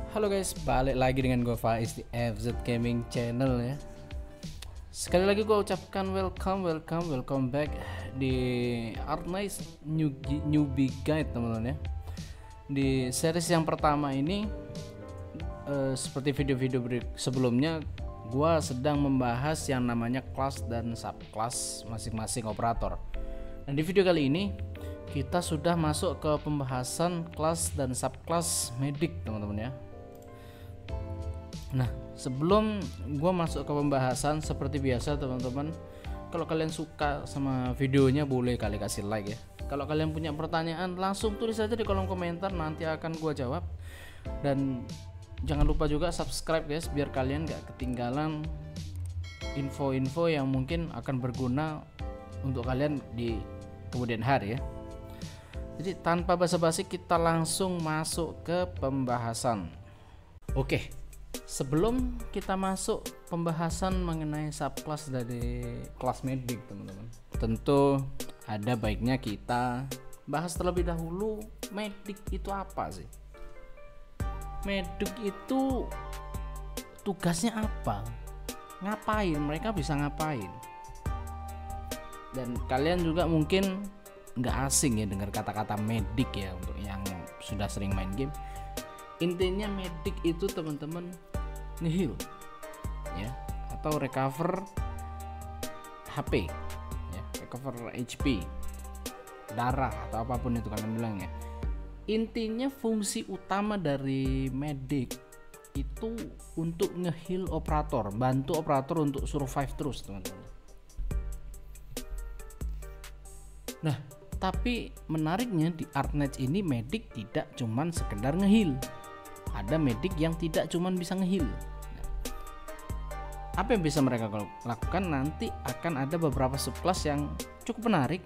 Halo guys, balik lagi dengan gue Faiz di FZ Gaming Channel ya. Sekali lagi gue ucapkan welcome back di Art Nice Newbie Guide teman-teman ya. Di series yang pertama ini seperti video-video sebelumnya, gue sedang membahas yang namanya kelas dan subclass masing-masing operator. Dan di video kali ini kita sudah masuk ke pembahasan kelas dan subclass medic teman-teman ya. Nah, sebelum gue masuk ke pembahasan, seperti biasa teman-teman, kalau kalian suka sama videonya boleh kali kasih like ya. Kalau kalian punya pertanyaan langsung tulis aja di kolom komentar, nanti akan gue jawab. Dan jangan lupa juga subscribe guys, biar kalian gak ketinggalan info-info yang mungkin akan berguna untuk kalian di kemudian hari ya. Jadi tanpa basa-basi kita langsung masuk ke pembahasan. Oke. Sebelum kita masuk pembahasan mengenai subclass dari kelas medic teman-teman, tentu ada baiknya kita bahas terlebih dahulu medic itu apa sih? Medic itu tugasnya apa? Ngapain? Mereka bisa ngapain? Dan kalian juga mungkin nggak asing ya dengar kata-kata medic ya, untuk yang sudah sering main game. Intinya medic itu teman-teman nge-heal ya, atau recover HP ya, recover HP, darah atau apapun itu kalian bilang ya. Intinya fungsi utama dari medic itu untuk nge-heal operator, bantu operator untuk survive terus teman-teman. Nah, tapi menariknya di Artnet ini medic tidak cuman sekedar nge-heal. Ada medic yang tidak cuman bisa nge-heal. Nah, apa yang bisa mereka lakukan? Nanti akan ada beberapa subclass yang cukup menarik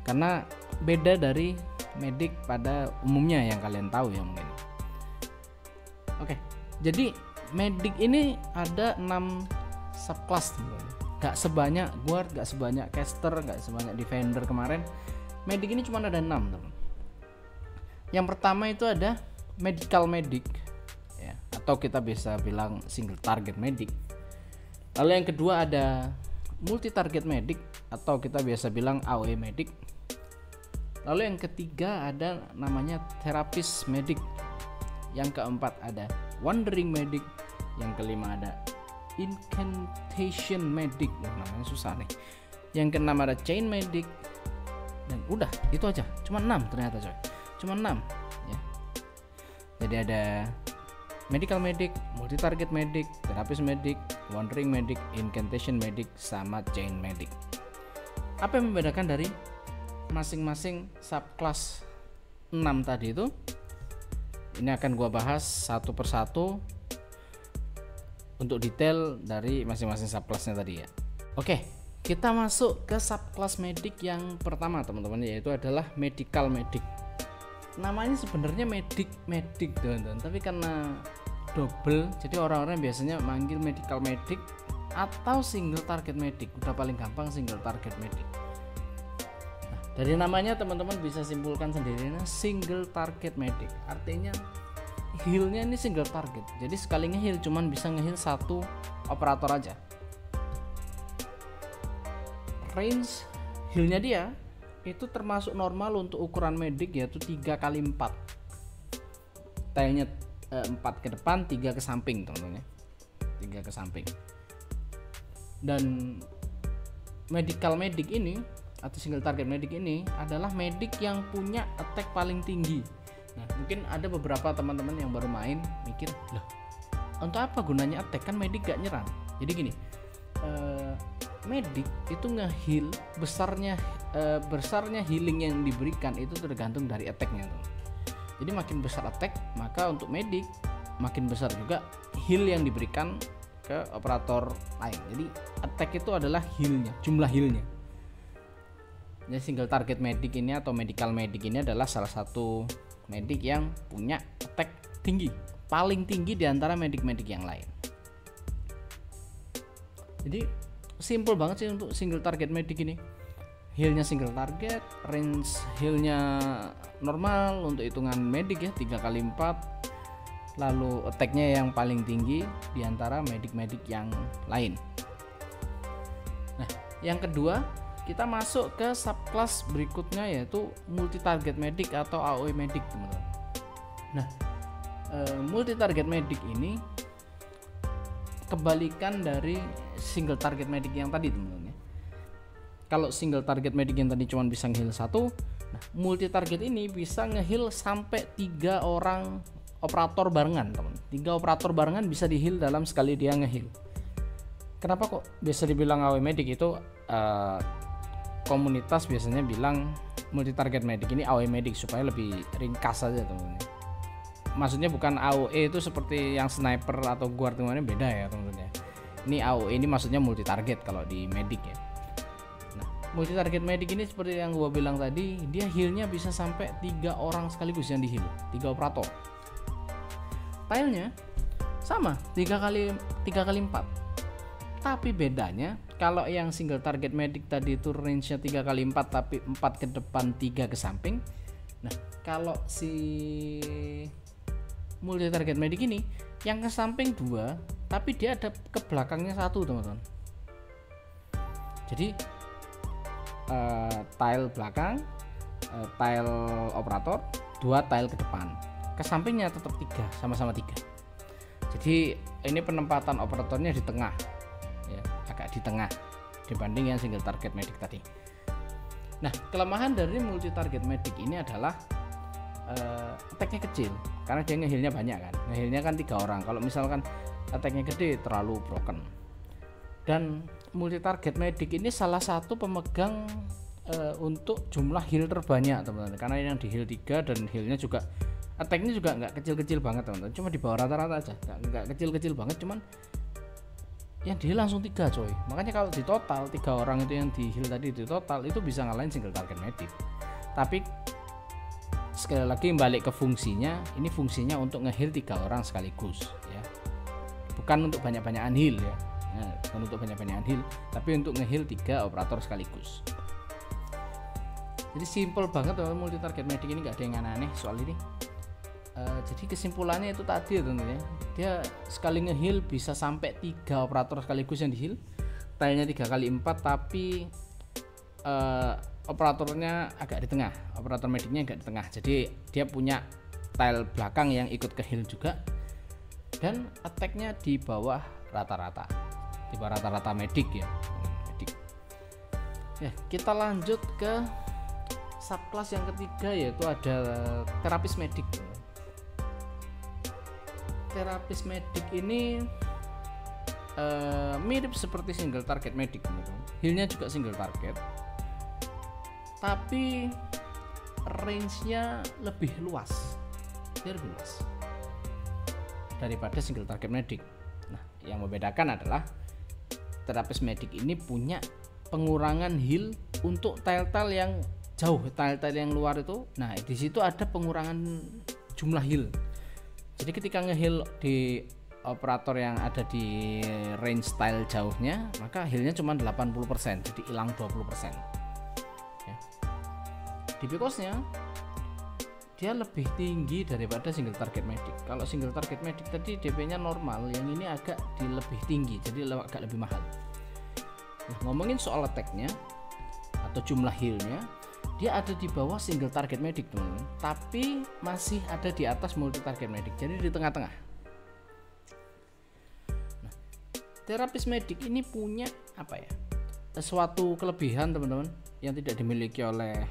karena beda dari medic pada umumnya yang kalian tahu ya mungkin. Oke, jadi medic ini ada 6 subclass. Gak sebanyak guard, gak sebanyak caster, gak sebanyak defender kemarin. Medic ini cuma ada 6 teman. Yang pertama itu ada medical medic ya, atau kita bisa bilang single target medic. Lalu yang kedua ada multi target medic, atau kita biasa bilang AOE medic. Lalu yang ketiga ada namanya therapist medic. Yang keempat ada wandering medic. Yang kelima ada incantation medic, namanya susah nih. Yang keenam ada chain medic. Dan udah itu aja, cuma 6 ternyata coy, cuma 6 ya. Jadi ada medical medic, multi target medic, therapist medic, wandering medic, incantation medic, sama chain medic. Apa yang membedakan dari masing-masing subclass 6 tadi itu? Ini akan gua bahas satu persatu untuk detail dari masing-masing subclassnya tadi ya. Oke, kita masuk ke subclass medic yang pertama teman-teman, yaitu adalah medical medic. Namanya sebenarnya medic teman-teman, tapi karena double jadi orang-orang biasanya manggil medical medic atau single target medic. Udah paling gampang single target medic. Nah, dari namanya teman-teman bisa simpulkan sendiri, single target medic artinya healnya ini single target. Jadi sekali nge-heal cuman bisa nge-heal satu operator aja. Range healnya dia itu termasuk normal untuk ukuran medic, yaitu 3x4. Tilenya 4 ke depan, 3 ke samping teman-teman ya. 3 ke samping. Dan medical medic ini atau single target medic ini adalah medic yang punya attack paling tinggi. Nah, mungkin ada beberapa teman-teman yang baru main mikir, "Loh, untuk apa gunanya attack? Kan medic gak nyerang." Jadi gini, medic itu nge-heal, besarnya healing yang diberikan itu tergantung dari attack-nya tuh. Jadi makin besar attack, maka untuk medic makin besar juga heal yang diberikan ke operator lain. Jadi attack itu adalah healnya, jumlah healnya. Jadi single target medic ini atau medical medic ini adalah salah satu medic yang punya attack tinggi, paling tinggi di antara medic-medic yang lain. Jadi simple banget sih untuk single target medic ini. Healnya single target, range healnya normal untuk hitungan medic ya, 3x4. lalu attack-nya yang paling tinggi di antara medik-medik yang lain. Nah, yang kedua kita masuk ke subclass berikutnya, yaitu multi target medic atau AOE medic, teman-teman. Nah, multi target medic ini kebalikan dari single target medic yang tadi, teman-teman. Kalau single target medic yang tadi cuma bisa ngeheal 1, nah multi target ini bisa ngeheal sampai 3 orang operator barengan, teman. 3 operator barengan bisa di-heal dalam sekali dia ngeheal. Kenapa kok bisa dibilang AOE medic? Itu komunitas biasanya bilang multi target medic ini AOE medic supaya lebih ringkas aja, teman-teman. Maksudnya bukan AOE itu seperti yang sniper atau guard, teman-teman, beda ya, teman-teman. Ini AOE ini maksudnya multi target kalau di medic ya. Nah, multi target medic ini seperti yang gua bilang tadi, dia healnya bisa sampai 3 orang sekaligus yang di heal, 3 operator. Tilenya sama, 3 kali 4. Tapi bedanya kalau yang single target medic tadi itu range-nya 3 kali 4 tapi 4 ke depan 3 ke samping. Nah, kalau si multi target medic ini yang ke samping 2 tapi dia ada ke belakangnya 1, teman-teman. Jadi tile belakang, tile operator, 2 tile ke depan. Ke sampingnya tetap 3, sama-sama 3. Jadi ini penempatan operatornya di tengah. Ya, agak di tengah dibanding yang single target medic tadi. Nah, kelemahan dari multi target medic ini adalah attack-nya kecil karena dia ngehealnya banyak kan. Ngehealnya kan 3 orang. Kalau misalkan attack-nya gede terlalu broken. Dan multi target medic ini salah satu pemegang untuk jumlah heal terbanyak, teman-teman. Karena yang di heal 3 dan healnya juga attack-nya juga nggak kecil-kecil banget, teman-teman. Cuma di bawah rata-rata aja. Nggak kecil-kecil banget, cuman yang di heal langsung 3, coy. Makanya kalau di total 3 orang itu yang di heal tadi, di total itu bisa ngalahin single target medic. Tapi sekali lagi balik ke fungsinya, ini fungsinya untuk nge-heal 3 orang sekaligus ya. Bukan untuk banyak-banyakan heal ya. Nah, bukan untuk banyak-banyakan heal, tapi untuk nge-heal 3 operator sekaligus. Jadi simple banget, teman. Multi target medic ini nggak ada yang aneh soal ini. Jadi kesimpulannya itu tadi, tentunya dia sekali ngeheal bisa sampai 3 operator sekaligus yang di-heal. Tilenya 3 kali 4 tapi operatornya agak di tengah, operator medicnya agak di tengah. Jadi dia punya tile belakang yang ikut ke heal juga, dan attack-nya di bawah rata-rata, di bawah rata-rata medic ya. Ya, kita lanjut ke subclass yang ketiga, yaitu ada terapis medic. Terapis medic ini mirip seperti single target medic, healnya juga single target, tapi range-nya lebih luas, dia lebih luas daripada single target medic. Nah, yang membedakan adalah terapis medic ini punya pengurangan heal untuk tile-tile yang jauh, tile-tile yang luar itu. Nah, di situ ada pengurangan jumlah heal. Jadi ketika nge-heal di operator yang ada di range tile jauhnya, maka healnya cuma 80%, jadi hilang 20% ya. DP cost-nya dia lebih tinggi daripada single target medic. Kalau single target medic tadi DP-nya normal, yang ini agak lebih tinggi, jadi agak lebih mahal. Nah, ngomongin soal attack-nya atau jumlah heal-nya, dia ada di bawah single target medic, teman-teman, tapi masih ada di atas multi target medic, jadi di tengah-tengah. Nah, terapis medic ini punya apa ya, suatu kelebihan, teman-teman, yang tidak dimiliki oleh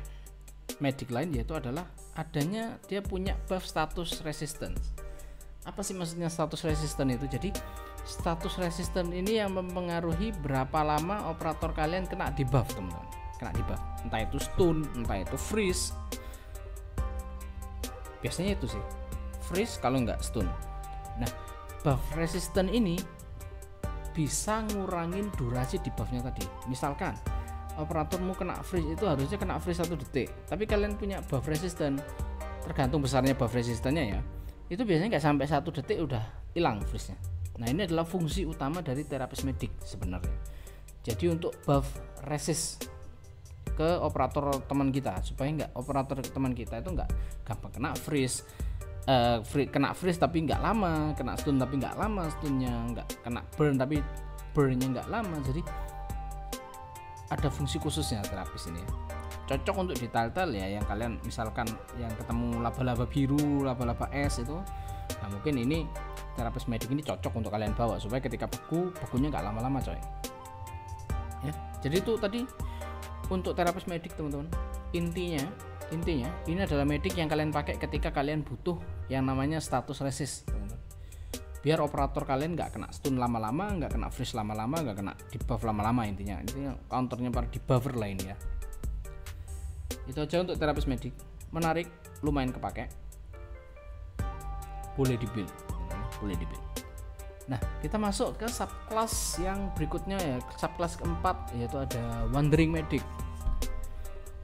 medic lain, yaitu adalah adanya dia punya buff status resistance. Apa sih maksudnya status resistance itu? Jadi status resistance ini yang mempengaruhi berapa lama operator kalian kena debuff, teman-teman. Kena debuff, entah itu stun, entah itu freeze. Biasanya itu sih, freeze kalau nggak stun. Nah, buff resistant ini bisa ngurangin durasi debuffnya tadi. Misalkan operatormu kena freeze, itu harusnya kena freeze 1 detik, tapi kalian punya buff resistant, tergantung besarnya buff resistannya ya, itu biasanya nggak sampai 1 detik udah hilang freeze-nya. Nah, ini adalah fungsi utama dari terapis medic sebenarnya. Jadi untuk buff resist ke operator teman kita, supaya operator teman kita itu nggak gampang kena freeze, kena freeze tapi nggak lama, kena stun tapi nggak lama stunnya, nggak kena burn tapi burnnya nggak lama. Jadi ada fungsi khususnya terapis ini ya. Cocok untuk di tile ya, yang kalian misalkan yang ketemu laba-laba biru, laba-laba es itu, nah mungkin ini terapis medik ini cocok untuk kalian bawa supaya ketika begunya nggak lama-lama coy ya. Jadi itu tadi untuk terapis medik teman-teman. Intinya ini adalah medik yang kalian pakai ketika kalian butuh yang namanya status resist teman-teman. Biar operator kalian nggak kena stun lama-lama, nggak kena freeze lama-lama, nggak kena debuff lama-lama. Intinya counternya para debuffer lain ya. Itu aja untuk terapis medik. Menarik, lumayan kepake, boleh dibuild. Nah, kita masuk ke subclass yang berikutnya ya, subclass keempat, yaitu ada Wandering Medic.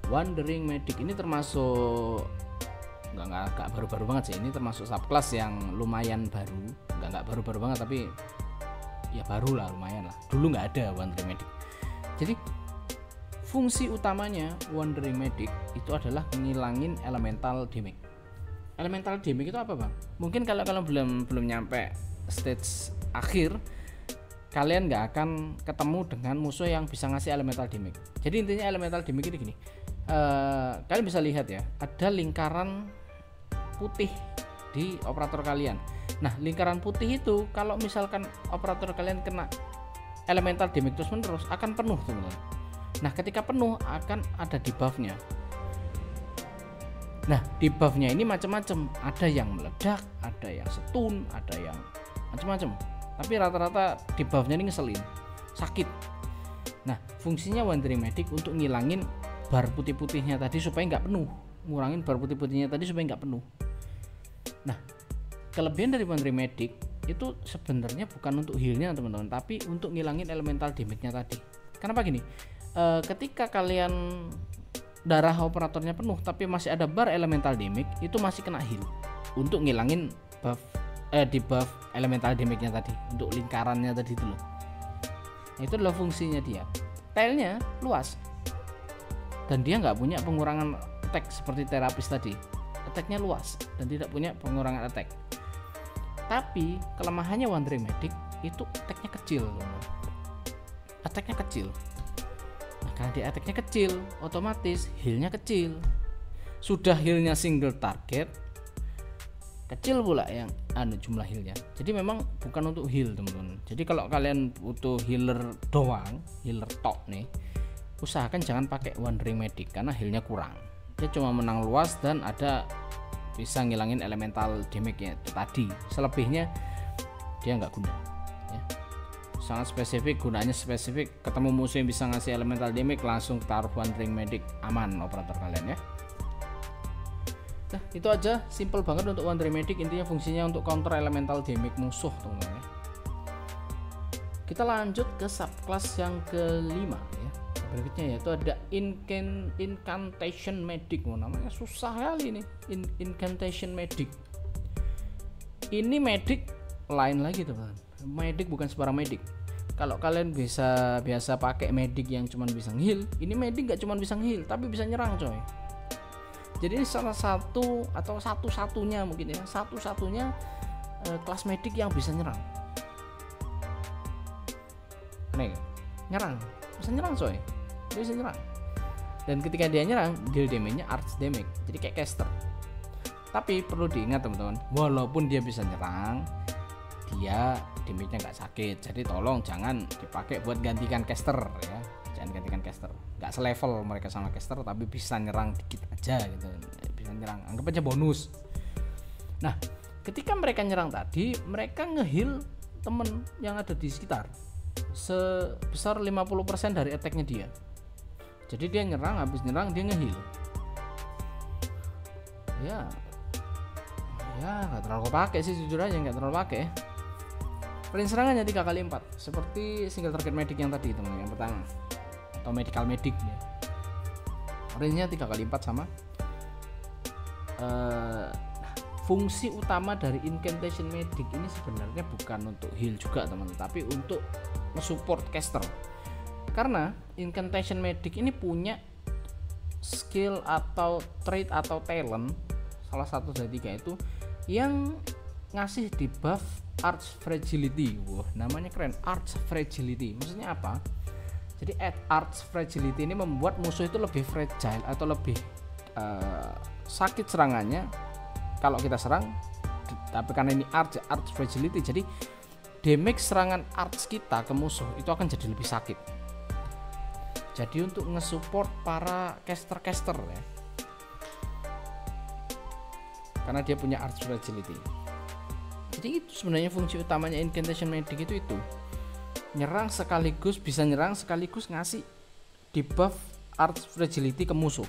Wandering Medic ini termasuk nggak baru-baru banget sih. Ini termasuk subclass yang lumayan baru, nggak baru-baru banget tapi ya baru lah, lumayan lah. Dulu nggak ada Wandering Medic. Jadi fungsi utamanya Wandering Medic itu adalah ngilangin elemental damage. Elemental damage itu apa bang? Mungkin kalau kalian belum nyampe stage akhir, kalian nggak akan ketemu dengan musuh yang bisa ngasih elemental damage. Jadi intinya elemental damage ini gini, kalian bisa lihat ya, ada lingkaran putih di operator kalian. Nah lingkaran putih itu kalau misalkan operator kalian kena elemental damage terus menerus akan penuh teman-teman. Nah ketika penuh akan ada debuffnya. Nah debuffnya ini macam-macam, ada yang meledak, ada yang stun, ada yang macam-macam. Tapi rata-rata debuffnya ini ngeselin, sakit. Nah fungsinya Wandering Medic untuk ngilangin bar putih-putihnya tadi supaya nggak penuh, ngurangin bar putih-putihnya tadi supaya nggak penuh. Nah kelebihan dari Wandering Medic itu sebenarnya bukan untuk healnya teman-teman, tapi untuk ngilangin elemental damage-nya tadi. Kenapa gini? Ketika kalian darah operatornya penuh tapi masih ada bar elemental damage, itu masih kena heal untuk ngilangin debuff elemental damage-nya tadi, untuk lingkarannya tadi itu loh. Nah, itu adalah fungsinya dia. Tailnya luas dan dia nggak punya pengurangan attack seperti terapis tadi. Attack-nya luas dan tidak punya pengurangan attack. Tapi kelemahannya Wandering Medic itu attack-nya kecil. Attack-nya kecil. Nah, karena dia attack-nya kecil, otomatis heal-nya kecil. Sudah heal-nya single target, kecil pula yang jumlah heal-nya. Jadi memang bukan untuk heal teman-teman. Jadi kalau kalian butuh healer doang, healer tok nih, usahakan jangan pakai Wandering Medic karena heal-nya kurang. Dia cuma menang luas dan ada bisa ngilangin elemental damage-nya tadi. Selebihnya dia nggak guna ya. Sangat spesifik, gunanya spesifik, ketemu musuh yang bisa ngasih elemental damage langsung taruh Wandering Medic, aman operator kalian ya. Nah itu aja, simple banget untuk Wandering Medic. Intinya fungsinya untuk counter elemental damage musuh teman-teman ya. Kita lanjut ke subclass yang kelima ya, berikutnya yaitu ada Incantation Medic. Namanya susah kali ini, Incantation Medic. Ini medic lain lagi teman-teman. Medic bukan sembarang medic. Kalau kalian biasa pakai medic yang cuma bisa heal, ini medic nggak cuma bisa heal tapi bisa nyerang coy. Jadi ini salah satu atau satu-satunya mungkin ya, satu-satunya kelas medic yang bisa nyerang. Nih, nyerang, bisa nyerang coy. Dia bisa nyerang. Dan ketika dia nyerang, deal damage-nya arch damage. Jadi kayak caster. Tapi perlu diingat teman-teman, walaupun dia bisa nyerang, dia damage-nya nggak sakit. Jadi tolong jangan dipakai buat gantikan caster ya. Jangan gantikan caster. Nggak selevel mereka sama caster, tapi bisa nyerang dikit aja gitu. Bisa nyerang, anggap aja bonus. Nah, ketika mereka nyerang tadi, mereka nge-heal temen yang ada di sekitar sebesar 50% dari attack-nya dia. Jadi dia nyerang, habis nyerang dia nge-heal. Ya nggak terlalu pakai sih, jujur aja nggak terlalu pakai. Range serangannya 3x4 seperti single target medic yang tadi teman, yang pertama atau medical medic ya. Range-nya 3x4 sama. Fungsi utama dari Incantation Medic ini sebenarnya bukan untuk heal juga teman, tapi untuk nge-support caster. Karena Incantation Medic ini punya skill atau trait atau talent, salah satu dari tiga itu yang ngasih debuff Arch Fragility. Wah, namanya keren, Arch Fragility. Maksudnya apa? Jadi Arch Fragility ini membuat musuh itu lebih fragile atau lebih sakit serangannya kalau kita serang. Tapi karena ini Arch Fragility, jadi damage serangan Arch kita ke musuh itu akan jadi lebih sakit. Jadi untuk nge-support para caster ya, karena dia punya Arch Fragility. Jadi itu sebenarnya fungsi utamanya Incantation Medic itu nyerang sekaligus, bisa nyerang sekaligus ngasih debuff Arch Fragility ke musuh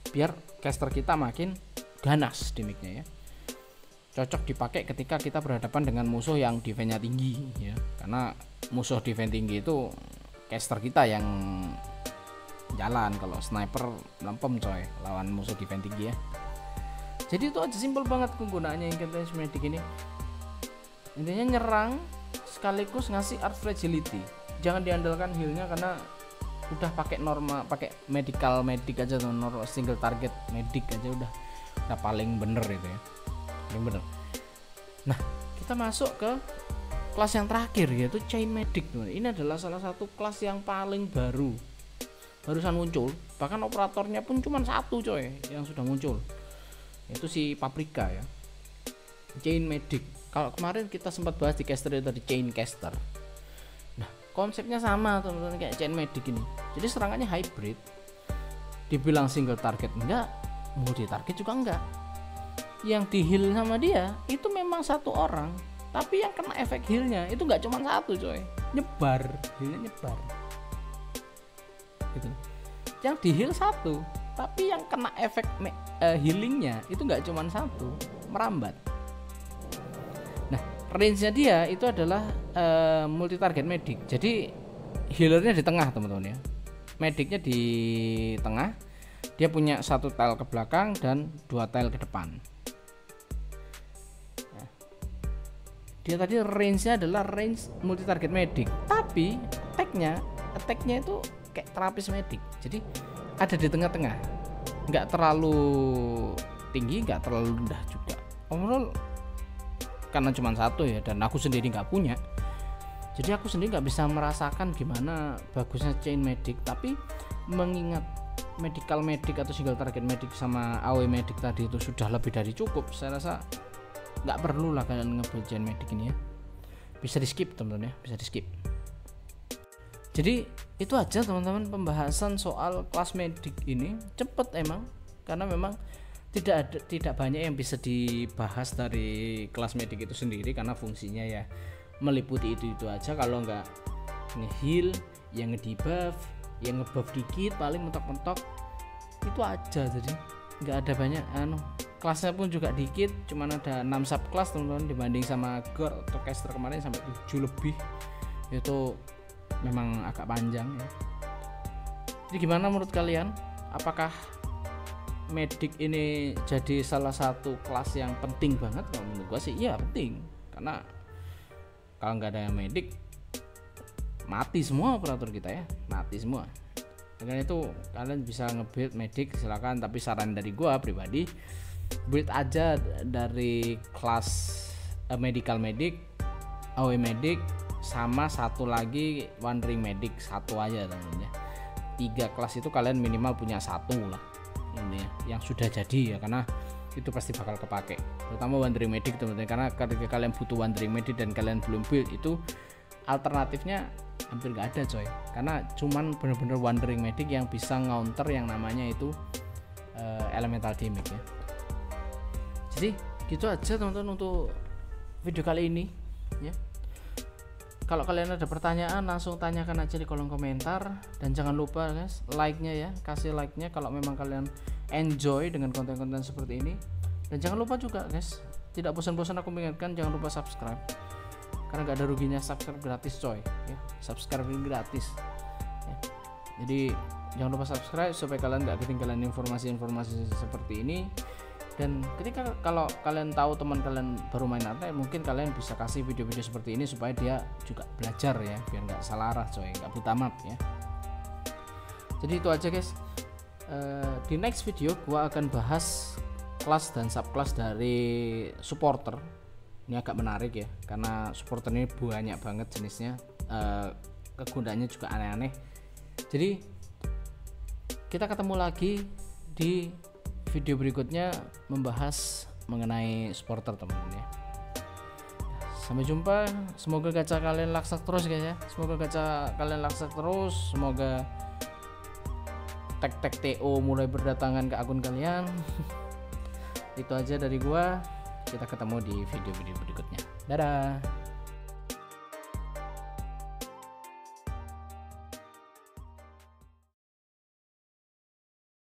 biar caster kita makin ganas damage-nya ya. Cocok dipakai ketika kita berhadapan dengan musuh yang defense-nya tinggi ya, karena musuh defense tinggi itu caster kita yang jalan, kalau sniper lempem coy lawan musuh defense tinggi ya. Jadi itu aja, simpel banget penggunaannya Incantation Medic ini. Intinya nyerang sekaligus ngasih Arch Fragility. Jangan diandalkan healnya, karena udah pakai norma, pakai medical medic aja tuh, single target medic aja udah paling bener itu ya, paling bener. Nah, kita masuk ke kelas yang terakhir yaitu Chain Medic. Ini adalah salah satu kelas yang paling barusan muncul, bahkan operatornya pun cuma satu coy yang sudah muncul, yaitu si Paprika ya, Chain Medic. Kalau kemarin kita sempat bahas di caster itu tadi, Chain Caster. Nah, konsepnya sama teman-teman kayak Chain Medic ini. Jadi serangannya hybrid. Dibilang single target enggak, multi target juga enggak. Yang di heal sama dia itu memang satu orang, tapi yang kena efek healnya itu enggak cuma satu coy, nyebar, healnya nyebar gitu. Yang di heal satu, tapi yang kena efek healingnya itu enggak cuma satu, merambat. Nah, range-nya dia itu adalah multi target medic. Jadi healernya di tengah teman-teman ya, medicnya di tengah. Dia punya satu tile ke belakang dan 2 tile ke depan. Ya. Dia tadi range-nya adalah range multi target medic, tapi attack-nya itu kayak terapis medic. Jadi ada di tengah-tengah, nggak terlalu tinggi, nggak terlalu rendah juga. Overall karena cuma satu ya, dan aku sendiri nggak punya, jadi aku sendiri nggak bisa merasakan gimana bagusnya Chain Medic. Tapi mengingat medical medic atau single target medic sama AoE medic tadi itu sudah lebih dari cukup, saya rasa nggak perlu lah kalian nge-build Chain Medic ini ya, bisa di skip teman-teman ya, bisa di skip. Jadi itu aja teman-teman pembahasan soal kelas medic ini, cepet emang, karena memang tidak banyak yang bisa dibahas dari kelas medic itu sendiri, karena fungsinya ya meliputi itu aja. Kalau nggak nge-heal, yang nge-debuff, yang nge-buff dikit, paling mentok-mentok itu aja. Jadi nggak ada banyak kelasnya pun juga dikit, cuman ada 6 subclass teman-teman, dibanding sama Gore atau Caster kemarin sampai 7 lebih. Itu memang agak panjang ya. Jadi gimana menurut kalian? Apakah medic ini jadi salah satu kelas yang penting banget? Kalau menurut gua sih iya penting, karena kalau nggak ada medic mati semua operator kita ya, mati semua. Dengan itu kalian bisa nge-build medic silakan, tapi saran dari gua pribadi, build aja dari kelas medical medic, AoE medic, sama satu lagi wandering medic, satu aja teman-teman ya. 3 kelas itu kalian minimal punya satu lah ini ya, yang sudah jadi ya, karena itu pasti bakal kepake, terutama wandering medic teman-teman. Karena ketika kalian butuh wandering medic dan kalian belum build, itu alternatifnya hampir nggak ada coy, karena cuman bener-bener wandering medic yang bisa counter yang namanya itu elemental damage ya. Jadi gitu aja teman-teman untuk video kali ini ya. Kalau kalian ada pertanyaan langsung tanyakan aja di kolom komentar, dan jangan lupa guys like-nya ya, kasih like-nya kalau memang kalian enjoy dengan konten-konten seperti ini. Dan jangan lupa juga guys, tidak bosan-bosan aku mengingatkan, jangan lupa subscribe, karena gak ada ruginya subscribe gratis coy ya. Subscribe ini gratis ya. Jadi jangan lupa subscribe supaya kalian gak ketinggalan informasi-informasi seperti ini. Dan ketika kalau kalian tahu teman kalian baru main Artnite, mungkin kalian bisa kasih video-video seperti ini supaya dia juga belajar ya, biar nggak salah arah coy, nggak buta map ya. Jadi itu aja guys. Di next video gua akan bahas kelas dan subkelas dari supporter. Ini agak menarik ya, karena supporter ini banyak banget jenisnya, kegunaannya juga aneh-aneh. Jadi kita ketemu lagi di video berikutnya membahas mengenai supporter teman-teman ya. Sampai jumpa, semoga gacha kalian laksak terus guys ya. Semoga gacha kalian laksak terus, semoga tag-tag TO mulai berdatangan ke akun kalian. Itu aja dari gua. Kita ketemu di video-video berikutnya. Dadah.